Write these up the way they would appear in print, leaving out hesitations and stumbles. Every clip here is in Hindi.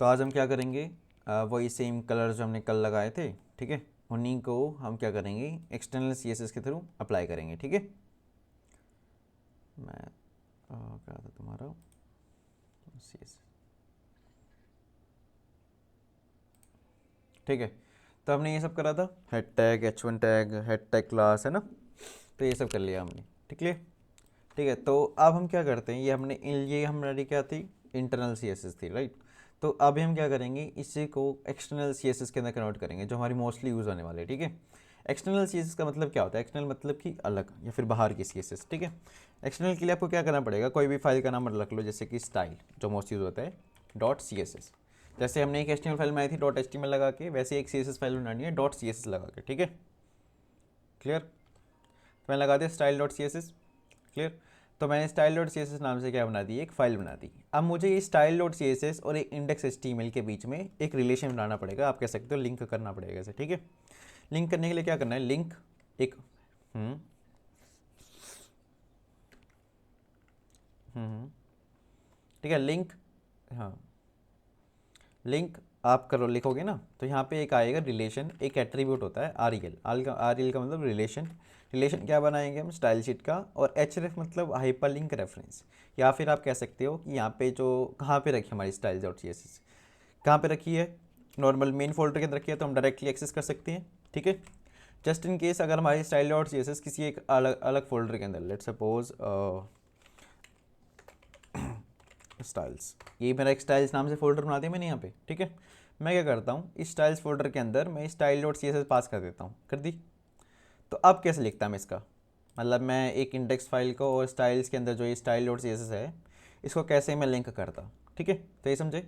तो आज हम क्या करेंगे, वही सेम कलर जो हमने कल लगाए थे, ठीक है, उन्हीं को हम क्या करेंगे एक्सटर्नल सीएसएस के थ्रू अप्लाई करेंगे। ठीक है, मैं क्या था तुम्हारा सीएसएस, ठीक है। तो हमने ये सब करा था, head tag, H1 tag, head tag class, है ना। तो ये सब कर लिया हमने, ठीक है। ठीक है, तो अब हम क्या करते हैं, ये हमारी क्या थी, इंटरनल सीएसएस थी, राइट। तो अभी हम क्या करेंगे, इसी को एक्सटर्नल सीएसएस के अंदर कन्वर्ट करेंगे, जो हमारी मोस्टली यूज़ होने वाले, ठीक है। एक्सटर्नल सीएसएस का मतलब क्या होता है, एक्सटर्नल मतलब कि अलग या फिर बाहर की सीएसएस, ठीक है। एक्सटर्नल के लिए आपको क्या करना पड़ेगा, कोई भी फाइल का नाम रख लो, जैसे कि स्टाइल जो मोस्ट यूज़ होता है, डॉट सी एस एस। जैसे हमने एक HTML फाइल बनाई थी डॉट HTML लगा के, वैसे एक CSS फाइल बनानी है डॉट CSS लगा के, ठीक है। क्लियर, तो मैंने लगा दिया style dot C S S. Clear, तो मैंने style dot C S S नाम से क्या बना दी, एक फाइल बना दी। अब मुझे ये style dot C S S और एक इंडेक्स HTML के बीच में एक रिलेशन बनाना पड़ेगा, आप कह सकते हो लिंक करना पड़ेगा इसे, ठीक है। लिंक करने के लिए क्या करना है, लिंक एक ठीक है, लिंक, हाँ, लिंक आप करो लिखोगे ना, तो यहाँ पे एक आएगा रिलेशन, एक एट्रीब्यूट होता है REL, REL का मतलब रिलेशन। रिलेशन क्या बनाएंगे हम, स्टाइल शीट का, और href मतलब हाइपर लिंक रेफरेंस। या फिर आप कह सकते हो कि यहाँ पे जो कहाँ पे रखी हमारी स्टाइल डॉट CSS, कहाँ पे रखी है, नॉर्मल मेन फोल्डर के अंदर रखी है, तो हम डायरेक्टली एक्सेस कर सकते हैं, ठीक है। जस्ट इन केस अगर हमारी स्टाइल डॉट CSS किसी एक अलग अलग फोल्डर के अंदर, लेट सपोज स्टाइल्स, ये मेरा एक स्टाइल्स नाम से फोल्डर बना दिया मैंने यहाँ पे, ठीक है। मैं क्या करता हूँ, इस स्टाइल्स फोल्डर के अंदर मैं स्टाइल डॉट CSS पास कर देता हूँ, कर दी। तो अब कैसे लिखता मैं इसका, मतलब मैं एक इंडेक्स फाइल को और स्टाइल्स के अंदर जो ये स्टाइल डॉट CSS है, इसको कैसे मैं लिंक करता, ठीक है। तो ये समझे,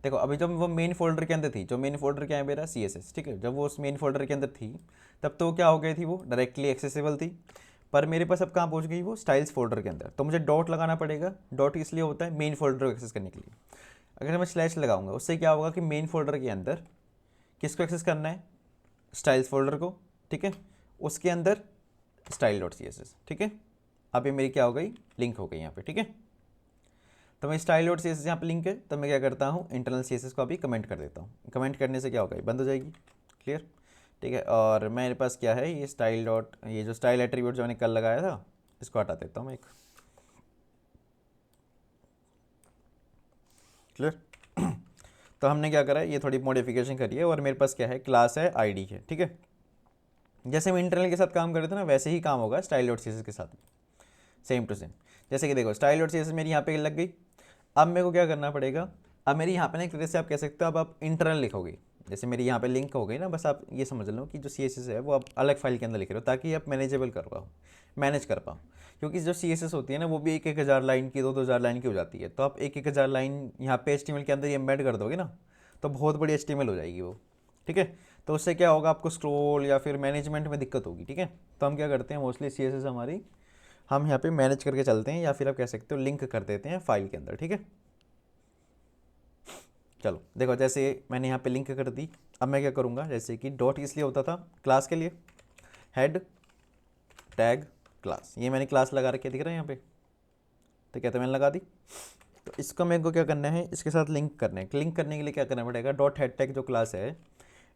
देखो अभी जब वो मेन फोल्डर के अंदर थी, जो मेन फोल्डर क्या है मेरा CSS, ठीक है, जब वो उस मेन फोल्डर के अंदर थी, तब तो क्या हो गई थी, वो डायरेक्टली एक्सेसिबल थी। पर मेरे पास अब कहाँ पहुँच गई, वो स्टाइल्स फोल्डर के अंदर, तो मुझे डॉट लगाना पड़ेगा। डॉट इसलिए होता है मेन फोल्डर को एक्सेस करने के लिए। अगर मैं स्लैश लगाऊंगा, उससे क्या होगा कि मेन फोल्डर के अंदर किसको एक्सेस करना है, स्टाइल्स फोल्डर को, ठीक है, उसके अंदर स्टाइल डॉट CSS, ठीक है। अब ये मेरी क्या हो गई, लिंक हो गई यहाँ पे, ठीक है। तो मैं स्टाइल डॉट CSS यहाँ पे लिंक है, तो मैं क्या करता हूँ, इंटरनल CSS को अभी कमेंट कर देता हूँ। कमेंट करने से क्या होगा, ये बंद हो जाएगी। क्लियर, ठीक है। और मेरे पास क्या है, ये स्टाइल डॉट, ये जो स्टाइल एट्रीब्यूट जो मैंने कल लगाया था, इसको हटा देता हूँ मैं एक। क्लियर, तो हमने क्या करा है, ये थोड़ी मॉडिफिकेशन करी है, और मेरे पास क्या है, क्लास है, ID है, ठीक है। जैसे हम इंटरनल के साथ काम कर रहे थे ना, वैसे ही काम होगा स्टाइल डॉट CSS के साथ, सेम टू सेम। जैसे कि देखो स्टाइल डॉट CSS मेरी यहाँ पे लग गई। अब मेरे को क्या करना पड़ेगा, अब मेरी यहाँ पे ना एक तरह से आप कह सकते हो, अब आप इंटरनल लिखोगे, जैसे मेरी यहाँ पे लिंक हो गई ना, बस आप ये समझ लो कि जो CSS है वो आप अलग फाइल के अंदर लिख रहे हो, ताकि आप मैनेजेबल कर पाओ, मैनेज कर पाओ। क्योंकि जो CSS होती है ना, वो भी एक एक हज़ार लाइन की, दो दो हज़ार लाइन की हो जाती है, तो आप एक एक हज़ार लाइन यहाँ पे HTML के अंदर ही एम्बेड कर दोगे ना, तो बहुत बड़ी HTML हो जाएगी वो, ठीक है। तो उससे क्या होगा, आपको स्क्रॉल या फिर मैनेजमेंट में दिक्कत होगी, ठीक है। तो हम क्या करते हैं, मोस्टली CSS हमारी हम यहाँ पे मैनेज करके चलते हैं, या फिर आप कह सकते हो लिंक कर देते हैं फाइल के अंदर, ठीक है। चलो देखो, जैसे मैंने यहाँ पे लिंक कर दी। अब मैं क्या करूँगा, जैसे कि डॉट इसलिए होता था क्लास के लिए, हेड टैग क्लास, ये मैंने क्लास लगा रखी है, दिख रहा है यहाँ पे, तो कहते मैंने लगा दी। तो इसको मेरे को क्या करना है, इसके साथ लिंक करना है। लिंक करने के लिए क्या करना पड़ेगा, डॉट हेड टैग जो क्लास है,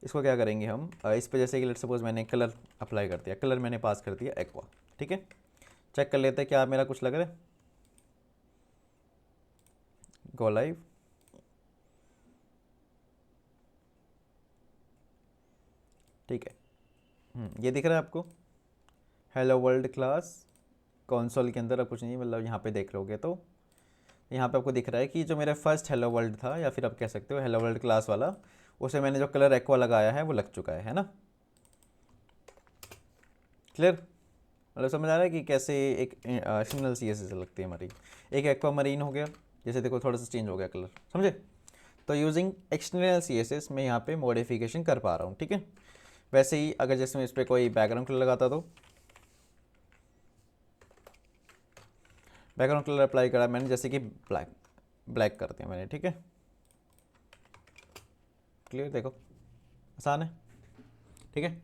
इसको क्या करेंगे हम, इस पर जैसे कि लेट सपोज मैंने कलर अप्लाई कर दिया, कलर मैंने पास कर दिया एक्वा, ठीक है। चेक कर लेते हैं क्या मेरा कुछ लग रहा है, गो लाइव। ठीक है, ये दिख रहा है आपको, हेलो वर्ल्ड क्लास कंसोल के अंदर। अब कुछ नहीं, मतलब यहाँ पे देख लोगे तो यहाँ पे आपको दिख रहा है कि जो मेरा फर्स्ट हेलो वर्ल्ड था, या फिर आप कह सकते हो हेलो वर्ल्ड क्लास वाला, उसे मैंने जो कलर एक्वा लगाया है वो लग चुका है ना। क्लियर, मतलब समझ आ रहा है कि कैसे एक सिग्नल CSS लगती है हमारी। एक एक्वा मरीन हो गया, जैसे देखो थोड़ा सा चेंज हो गया कलर, समझे। तो यूजिंग एक्सटर्नल CSS मैं यहाँ पे मॉडिफिकेशन कर पा रहा हूँ, ठीक है। वैसे ही अगर जैसे मैं इस पर कोई बैकग्राउंड कलर लगाता, तो बैकग्राउंड कलर अप्लाई करा मैंने, जैसे कि ब्लैक, ब्लैक कर दिया मैंने, ठीक है। क्लियर, देखो आसान है, ठीक है।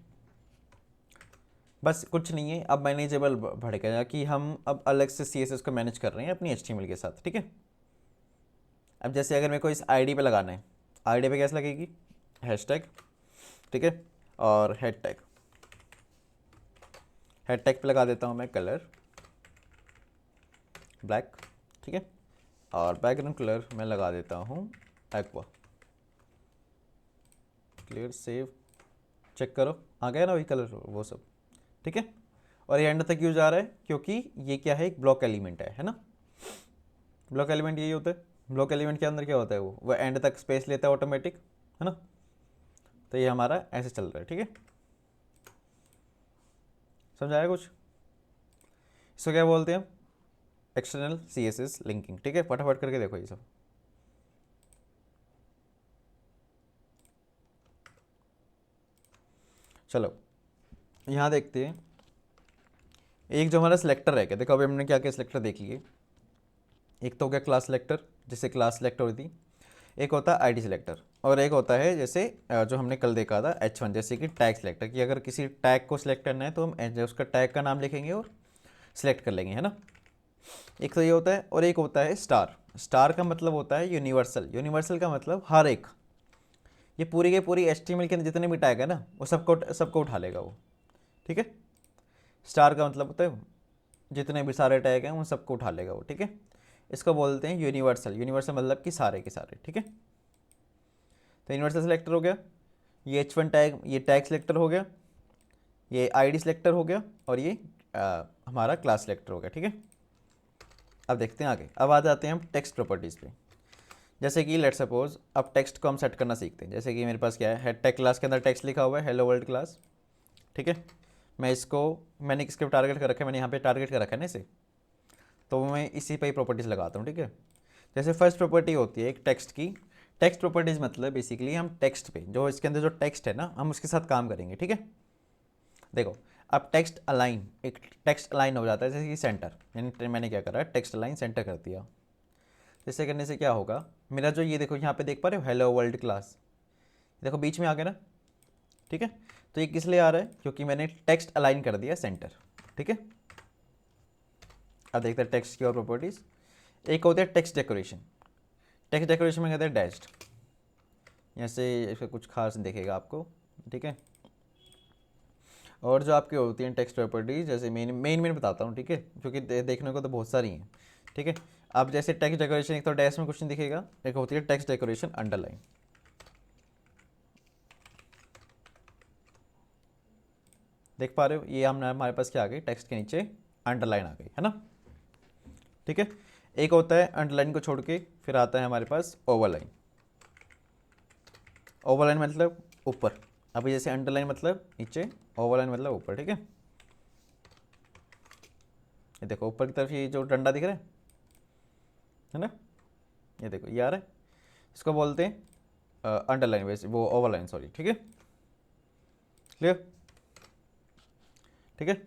बस कुछ नहीं है, अब मैनेजेबल बढ़ गया कि हम अब अलग से CSS को मैनेज कर रहे हैं अपनी HTML के साथ, ठीक है। अब जैसे अगर मेरे को इस आईडी पे लगाना है, आईडी पे कैसे लगेगी, हैशटैग, ठीक है, और हेड टैग, हेड टैग पे लगा देता हूँ मैं कलर ब्लैक, ठीक है, और बैकग्राउंड कलर मैं लगा देता हूँ एक्वा। क्लियर, सेव, चेक करो आ गया ना वही कलर वो सब, ठीक है। और ये एंड तक क्यों जा रहा है, क्योंकि ये क्या है, एक ब्लॉक एलिमेंट है ना। ब्लॉक एलिमेंट यही होता है, ब्लॉक एलिमेंट के अंदर क्या होता है, वो एंड तक स्पेस लेता है ऑटोमेटिक, है ना। तो ये हमारा ऐसे चल रहा है, ठीक है, समझाया कुछ। इसको क्या बोलते हैं, एक्सटर्नल CSS लिंकिंग, ठीक है। फटाफट करके देखो ये सब। चलो यहाँ देखते हैं, एक जो हमारा सिलेक्टर है, क्या देखो अभी हमने क्या क्या सिलेक्टर देख लिए। एक तो हो गया क्लास सिलेक्टर, जिससे क्लास सिलेक्ट होती थी, एक होता है आईडी सिलेक्टर, और एक होता है जैसे जो हमने कल देखा था H1, जैसे कि टैग सिलेक्टर, कि अगर किसी टैग को सिलेक्ट करना है तो हम उसका टैग का नाम लिखेंगे और सिलेक्ट कर लेंगे, है ना। एक तो ये होता है, और एक होता है स्टार। स्टार का मतलब होता है यूनिवर्सल, यूनिवर्सल का मतलब हर एक, ये पूरी के पूरी HTML के अंदर जितने भी टैग है ना, वो सबको उठा लेगा वो, ठीक है। स्टार का मतलब होता है जितने भी सारे टैग हैं उन सबको उठा लेगा वो, ठीक है। इसको बोलते हैं यूनिवर्सल, यूनिवर्सल मतलब कि सारे के सारे, ठीक है। तो यूनिवर्सल सिलेक्टर हो गया, ये H1 टैग, ये टैग सिलेक्टर हो गया, ये आईडी सिलेक्टर हो गया, और ये हमारा क्लास सिलेक्टर हो गया, ठीक है। अब देखते हैं आगे, अब आ जाते हैं हम टेक्स्ट प्रॉपर्टीज़ पे। जैसे कि लेट सपोज अब टेक्स्ट को हम सेट करना सीखते हैं। जैसे कि मेरे पास क्या है, हेड टैग क्लास के अंदर टेक्स्ट लिखा हुआ है हेलो वर्ल्ड क्लास, ठीक है। मैंने किसके टारगेट कर रखा है, मैंने यहाँ पे टारगेट कर रखा है ना इसे, तो मैं इसी पे ही प्रॉपर्टीज़ लगाता हूँ, ठीक है। जैसे फर्स्ट प्रॉपर्टी होती है एक टेक्स्ट की, टेक्स्ट प्रॉपर्टीज़ मतलब बेसिकली हम टेक्स्ट पे जो इसके अंदर जो टेक्स्ट है ना, हम उसके साथ काम करेंगे, ठीक है। देखो अब टेक्स्ट अलाइन, एक टेक्स्ट अलाइन हो जाता है जैसे कि सेंटर, यानी मैंने क्या करा, टेक्स्ट अलाइन सेंटर कर दिया। जैसे करने से क्या होगा, मेरा जो ये देखो यहाँ पे देख पा रहे हो हेलो वर्ल्ड क्लास, देखो बीच में आ गया ना, ठीक है। तो ये किस लिए आ रहा है, क्योंकि मैंने टेक्स्ट अलाइन कर दिया सेंटर, ठीक है। अब देखते हैं टेक्स्ट की और प्रॉपर्टीज़। एक होता है टेक्स्ट डेकोरेशन, टेक्स्ट डेकोरेशन में कहते हैं डैश्ड, जैसे इसका कुछ खास दिखेगा आपको, ठीक है। और जो आपकी होती हैं टेक्स्ट प्रॉपर्टीज, जैसे मेन बताता हूँ, ठीक है, क्योंकि देखने को तो बहुत सारी हैं, ठीक है। अब जैसे टेक्स्ट डेकोरेशन, एक तो डैश में कुछ नहीं दिखेगा, एक होती है टेक्स्ट डेकोरेशन अंडरलाइन, देख पा रहे हो, ये हमारे पास क्या आ गई, टेक्स्ट के नीचे अंडरलाइन आ गई, है ना, ठीक है। एक होता है अंडरलाइन को छोड़ के फिर आता है हमारे पास ओवरलाइन, ओवरलाइन मतलब ऊपर, अभी जैसे अंडरलाइन मतलब नीचे, ओवरलाइन मतलब ऊपर, ठीक है। ये देखो ऊपर की तरफ ये जो डंडा दिख रहा है ना, ये देखो ये आ रहा है, इसको बोलते हैं अंडरलाइन, वैसे वो ओवरलाइन, सॉरी, ठीक है, क्लियर, ठीक है।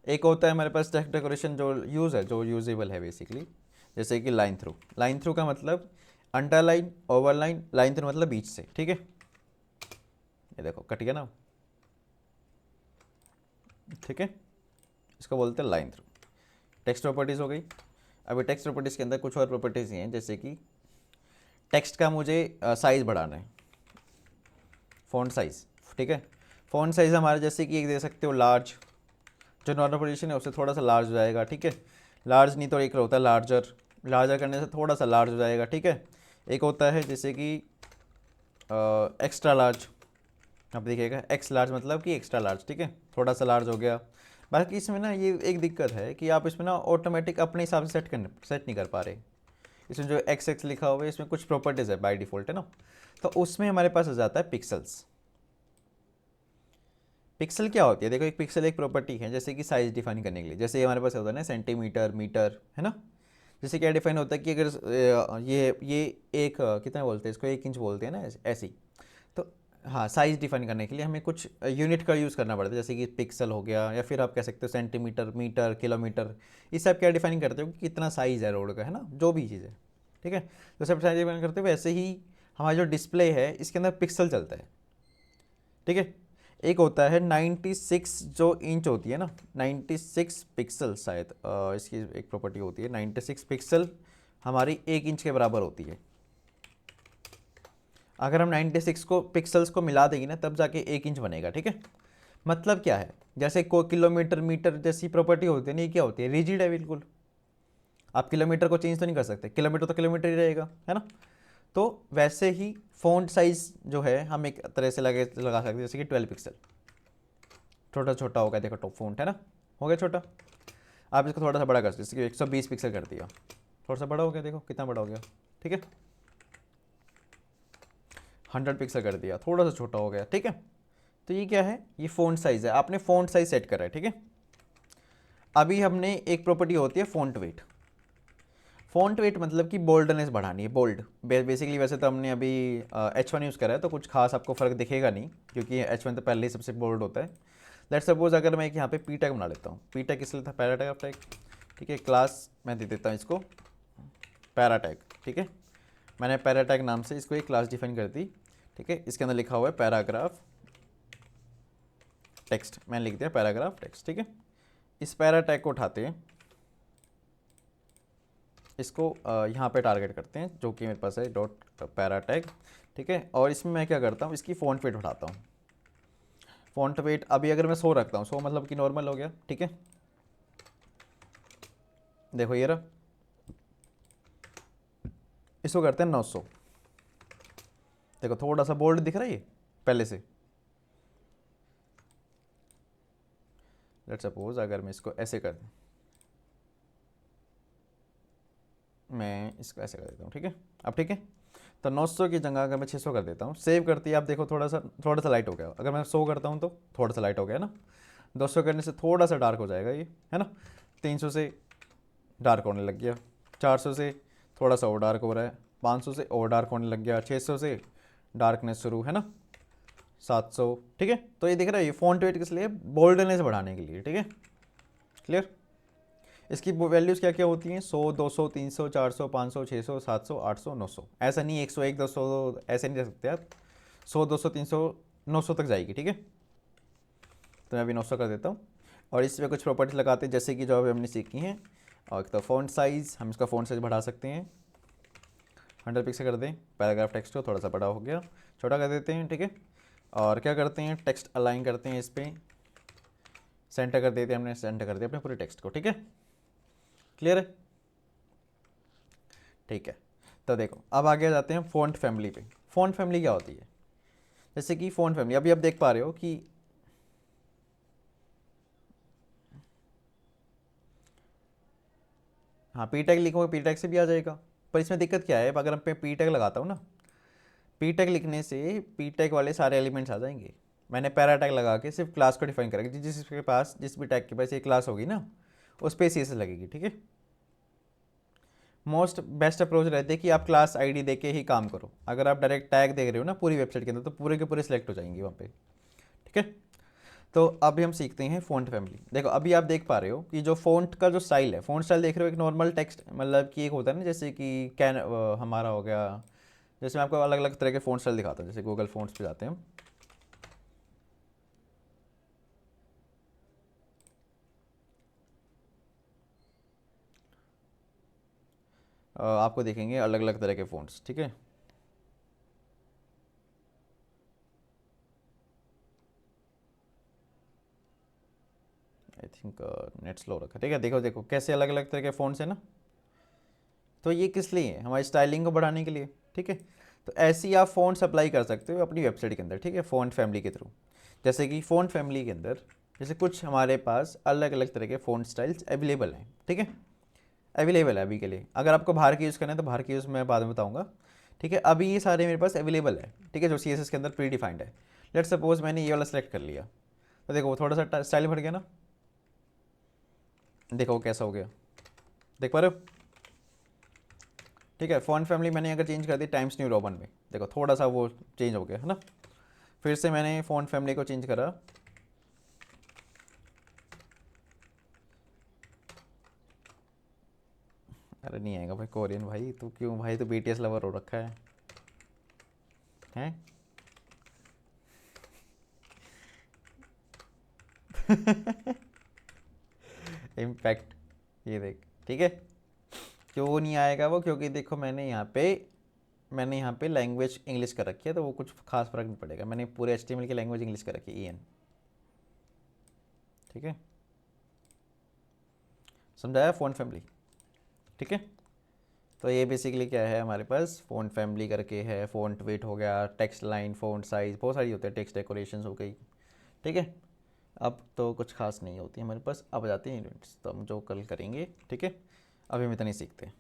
एक होता है हमारे पास टेक्स्ट डेकोरेशन जो यूज़ है, जो यूजेबल है बेसिकली, जैसे कि लाइन थ्रू, लाइन थ्रू का मतलब अंडरलाइन, ओवरलाइन, लाइन थ्रू मतलब बीच से, ठीक है। ये देखो कट गया ना, ठीक है, इसको बोलते हैं लाइन थ्रू। टेक्स्ट प्रॉपर्टीज़ हो गई। अभी टेक्स्ट प्रॉपर्टीज़ के अंदर कुछ और प्रॉपर्टीज़ हैं, जैसे कि टेक्स्ट का मुझे साइज़ बढ़ाना है, फ़ॉन्ट साइज़, ठीक है। फ़ॉन्ट साइज़ हमारे जैसे कि एक दे सकते हो लार्ज, जो नॉर्मल पोजीशन है उससे थोड़ा सा लार्ज हो जाएगा, ठीक है। लार्ज नहीं तो एक होता है लार्जर, लार्जर करने से थोड़ा सा लार्ज हो जाएगा, ठीक है। एक होता है जैसे कि एक्स्ट्रा लार्ज, अब देखिएगा एक्स लार्ज मतलब कि एक्स्ट्रा लार्ज, ठीक है, थोड़ा सा लार्ज हो गया। बाकी इसमें ना ये एक दिक्कत है कि आप इसमें ना ऑटोमेटिक अपने हिसाब से सेट नहीं कर पा रहे। इसमें जो एक्स एक्स लिखा हुआ है इसमें कुछ प्रॉपर्टीज़ है बाय डिफ़ॉल्ट, है ना, तो उसमें हमारे पास आ जाता है पिक्सल्स। पिक्सल क्या होती है, देखो एक पिक्सल एक प्रॉपर्टी है जैसे कि साइज़ डिफाइन करने के लिए, जैसे हमारे पास होता है ना सेंटीमीटर, मीटर, है ना। जैसे क्या डिफाइन होता है कि अगर ये एक कितना बोलते हैं इसको, 1 इंच बोलते हैं ना ऐसे ही। तो हाँ, साइज़ डिफाइन करने के लिए हमें कुछ यूनिट का यूज़ करना पड़ता है, जैसे कि पिक्सल हो गया, या फिर आप कह सकते हो सेंटीमीटर, मीटर, किलोमीटर, ये सब क्या डिफाइन करते हो कि कितना साइज़ है रोड का, है ना, जो भी चीज़ है, ठीक है। तो सब साइज डिफाइन करते हुए, वैसे ही हमारा जो डिस्प्ले है इसके अंदर पिक्सल चलता है, ठीक है। एक होता है 96 जो इंच होती है ना, 96 पिक्सल शायद इसकी एक प्रॉपर्टी होती है, 96 पिक्सल हमारी 1 इंच के बराबर होती है, अगर हम 96 को पिक्सल्स को मिला देंगे ना तब जाके 1 इंच बनेगा, ठीक है। मतलब क्या है, जैसे को किलोमीटर मीटर जैसी प्रॉपर्टी होती है ना, ये क्या होती है, रिजिड है बिल्कुल। आप किलोमीटर को चेंज तो नहीं कर सकते, किलोमीटर तो किलोमीटर ही रहेगा, है ना। तो वैसे ही फ़ॉन्ट साइज़ जो है हम एक तरह से लगा सकते हैं, जैसे कि 12 पिक्सल, छोटा छोटा हो गया, देखो टॉप फ़ॉन्ट है ना, हो गया छोटा। आप इसको थोड़ा सा बड़ा कर सकते, जैसे कि 120 पिक्सल कर दिया, थोड़ा सा बड़ा हो गया, देखो कितना बड़ा हो गया, ठीक है। 100 पिक्सल कर दिया, थोड़ा सा छोटा हो गया, ठीक है। तो ये क्या है, ये फ़ॉन्ट साइज़ है, आपने फ़ॉन्ट साइज़ सेट करा है, ठीक है। अभी हमने एक प्रॉपर्टी होती है फ़ॉन्ट वेट। फ़ॉन्ट वेट मतलब कि बोल्डनेस बढ़ानी है, बोल्ड बेसिकली। वैसे तो हमने अभी H1 यूज़ करा है, तो कुछ खास आपको फ़र्क दिखेगा नहीं, क्योंकि H1 तो पहले ही सबसे बोल्ड होता है। लेट्स सपोज अगर मैं एक यहाँ पे पी टैग बना लेता हूँ, पी टैग किस लिए था, पैरा टैग ऑफ टैग, ठीक है। क्लास मैं दे देता हूँ इसको पैरा टैग, ठीक है। मैंने पैरा टैग नाम से इसको एक क्लास डिफाइन कर दी, ठीक है। इसके अंदर लिखा हुआ है पैराग्राफ टेक्स्ट, मैंने लिख दिया पैराग्राफ टेक्स्ट, ठीक है। इस पैरा टैग को उठाते हैं, इसको यहाँ पे टारगेट करते हैं, जो कि मेरे पास है डॉट पैरा टैग, ठीक है। और इसमें मैं क्या करता हूँ, इसकी फ़ॉन्ट वेट उठाता हूँ। फ़ॉन्ट वेट अभी अगर मैं 100 रखता हूँ, 100 मतलब कि नॉर्मल हो गया, ठीक है। देखो ये रहा, इसको करते हैं 900। देखो थोड़ा सा बोल्ड दिख रहा है ये पहले से। लेट्स सपोज अगर मैं इसको ऐसे कर दूँ, मैं इसको ऐसे कर देता हूँ, ठीक है। अब ठीक है, तो 900 की जगह अगर मैं 600 कर देता हूँ, सेव करती है, आप देखो थोड़ा सा लाइट हो गया। अगर मैं 100 करता हूँ तो थोड़ा सा लाइट हो गया ना, 200 करने से थोड़ा सा डार्क हो जाएगा ये, है ना। 300 से डार्क होने लग गया, 400 से थोड़ा सा और डार्क हो रहा है, 500 से और डार्क होने लग गया, 600 से डार्कनेस शुरू, है ना, 700, ठीक है। तो ये दिख रहा है, ये फ़ॉन्ट वेट किस लिए, बोल्डनेस बढ़ाने के लिए, ठीक है। क्लियर। इसकी वैल्यूज़ क्या क्या होती हैं, 100, 200, 300, 400, 500, 600, 700, 800, 900। ऐसा नहीं 101, 200 ऐसे नहीं रख सकते आप, 100, 200, 300, 900 तक जाएगी, ठीक है। तो मैं अभी 900 कर देता हूँ, और इसमें कुछ प्रॉपर्टीज लगाते हैं, जैसे कि जो अभी हमने सीखी हैं। और एक तो फ़ॉन्ट साइज़, हम इसका फ़ॉन्ट साइज़ बढ़ा सकते हैं, 100 पिक्सल कर दें। पैराग्राफ टेक्स्ट को थोड़ा सा बड़ा हो गया, छोटा कर देते हैं, ठीक है। और क्या करते हैं, टेक्स्ट अलाइन करते हैं, इस पर सेंटर कर देते हैं, हमने सेंटर कर दिया अपने पूरे टेक्स्ट को, ठीक है। क्लियर है, ठीक है। तो देखो अब आगे जाते हैं फ़ॉन्ट फैमिली पे। फ़ॉन्ट फैमिली क्या होती है, जैसे कि फ़ॉन्ट फैमिली अभी आप देख पा रहे हो कि हाँ पी टैग लिखोगे पी टैग से भी आ जाएगा। पर इसमें दिक्कत क्या है, अगर मैं पी टैग लगाता हूँ ना, पी टैग लिखने से पी टैग वाले सारे एलिमेंट्स आ जाएंगे। मैंने पैरा टैग लगा के सिर्फ क्लास को डिफाइन करेंगे, जिसके पास जिस भी टैग के पास ये क्लास होगी ना, उस पर सी लगेगी, ठीक है। मोस्ट बेस्ट अप्रोच रहती है कि आप क्लास आईडी दे के ही काम करो। अगर आप डायरेक्ट टैग देख रहे हो ना पूरी वेबसाइट के अंदर, तो पूरे के पूरे सिलेक्ट हो जाएंगे वहाँ पे, ठीक है। तो अभी हम सीखते हैं फ़ॉन्ट फैमिली। देखो अभी आप देख पा रहे हो कि जो फ़ॉन्ट का जो स्टाइल है, फ़ॉन्ट स्टाइल देख रहे हो, एक नॉर्मल टेक्स्ट मतलब कि एक होता है ना, जैसे कि हमारा हो गया, जैसे मैं आपको अलग अलग तरह के फ़ॉन्ट स्टाइल दिखाता हूँ, जैसे गूगल फ़ॉन्ट्स पे जाते हैं हम। आपको देखेंगे अलग अलग तरह के फ़ॉन्ट्स, ठीक है। आई थिंक नेट स्लो रखा, ठीक है। देखो देखो कैसे अलग अलग तरह के फ़ॉन्ट्स हैं ना। तो ये किस लिए है, हमारी स्टाइलिंग को बढ़ाने के लिए, ठीक है। तो ऐसे ही आप फ़ॉन्ट्स अप्लाई कर सकते हो अपनी वेबसाइट के अंदर, ठीक है, फ़ॉन्ट फैमिली के थ्रू। जैसे कि फ़ॉन्ट फैमिली के अंदर जैसे कुछ हमारे पास अलग अलग तरह के फ़ॉन्ट स्टाइल्स अवेलेबल हैं, ठीक है। अवेलेबल है अभी के लिए, अगर आपको बाहर के यूज़ करना है तो बाहर के यूज़ मैं बाद में बताऊँगा, ठीक है। अभी ये सारे मेरे पास अवेलेबल है, ठीक है, जो सी के अंदर प्री डिफाइंड है। लेट सपोज मैंने ये वाला सेलेक्ट कर लिया, तो देखो थोड़ा सा स्टाइल बढ़ गया ना, देखो कैसा हो गया, देख पा रहे हो, ठीक है। फ़ॉन्ट फैमिली मैंने अगर चेंज कर दी टाइम्स न्यू रोमन में, देखो थोड़ा सा वो चेंज हो गया, है ना। फिर से मैंने फ़ॉन्ट फैमिली को चेंज करा, अरे नहीं आएगा भाई कोरियन, भाई तू क्यों भाई, तो BTS लवर हो रखा है हैं। इम्पैक्ट, ये देख, ठीक है। क्यों नहीं आएगा वो, क्योंकि देखो मैंने यहाँ पे मैंने यहाँ पे लैंग्वेज इंग्लिश कर रखी है, तो वो कुछ खास फर्क नहीं पड़ेगा। मैंने पूरे HTML की लैंग्वेज इंग्लिश कर रखी है, EN। ठीक है, समझाया फ़ॉन्ट फैमिली। ठीक है, तो ये बेसिकली क्या है, हमारे पास फ़ॉन्ट फैमिली करके है, फ़ॉन्ट वेट हो गया, टेक्स्ट लाइन, फ़ॉन्ट साइज़, बहुत सारी होती है, टेक्स्ट डेकोरेशंस हो गई। ठीक है, अब तो कुछ खास नहीं होती हमारे पास। अब आ जाते हैं इवेंट्स, तो हम जो कल करेंगे। ठीक है, अभी हम इतना ही सीखते हैं।